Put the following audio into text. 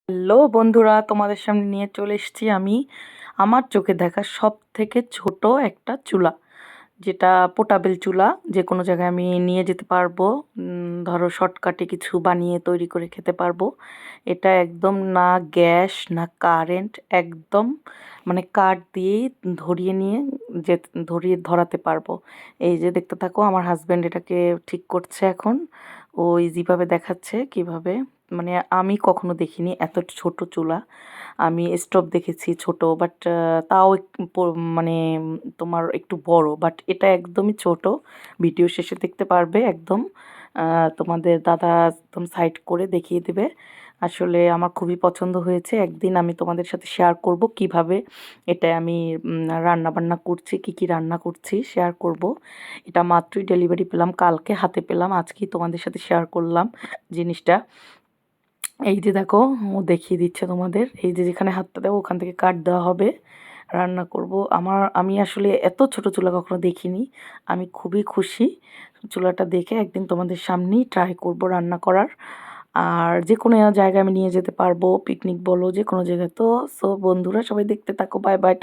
Hello বন্ধুরা, তোমাদের সামনে নিয়ে চলে এসেছি আমি আমার চোখে দেখা সব থেকে ছোট একটা চুলা, যেটা পোর্টেবল চুলা। যে কোনো জায়গায় আমি নিয়ে যেতে পারবো। ধরো শর্টকাটে কিছু বানিয়ে তৈরি করে খেতে পারবো। এটা একদম না গ্যাস না কারেন্ট, একদম মানে কাঠ দিয়েই ধরিয়ে নিয়ে যে ধরিয়ে ধরাতে পারবো। এই যে দেখতে থাকো, আমার হাজব্যান্ড এটাকে ঠিক করছে এখন। ও ইজিভাবে দেখাচ্ছে কিভাবে। মানে আমি কখনো দেখিনি এত ছোট চুলা। আমি স্টোভ দেখেছি ছোট, বাট তাও মানে তোমার একটু বড়, বাট এটা একদমই ছোট। ভিডিও শেষে দেখতে পারবে একদম। তোমাদের দাদা একদম সাইড করে দেখিয়ে দেবে। আসলে আমার খুবই পছন্দ হয়েছে। একদিন আমি তোমাদের সাথে শেয়ার করব কিভাবে এটা আমি রান্না বান্না করছি, কি কি রান্না করছি শেয়ার করব। এটা মাত্রই ডেলিভারি পেলাম, কালকে হাতে পেলাম, আজকেই তোমাদের সাথে শেয়ার করলাম জিনিসটা। এই যে দেখো, ও দেখিয়ে দিচ্ছে তোমাদের। এই যে যেখানে হাতটা দেবো ওখান থেকে কাট দেওয়া হবে, রান্না করব। আমি আসলে এত ছোট চুলা কখনো দেখিনি। আমি খুবই খুশি চুলাটা দেখে। একদিন তোমাদের সামনেই ট্রাই করব রান্না করার। আর যে কোনো জায়গায় আমি নিয়ে যেতে পারবো, পিকনিক বলো যে কোনো জায়গায়। তো সো বন্ধুরা, সবাই দেখতে থাকো। Bye bye.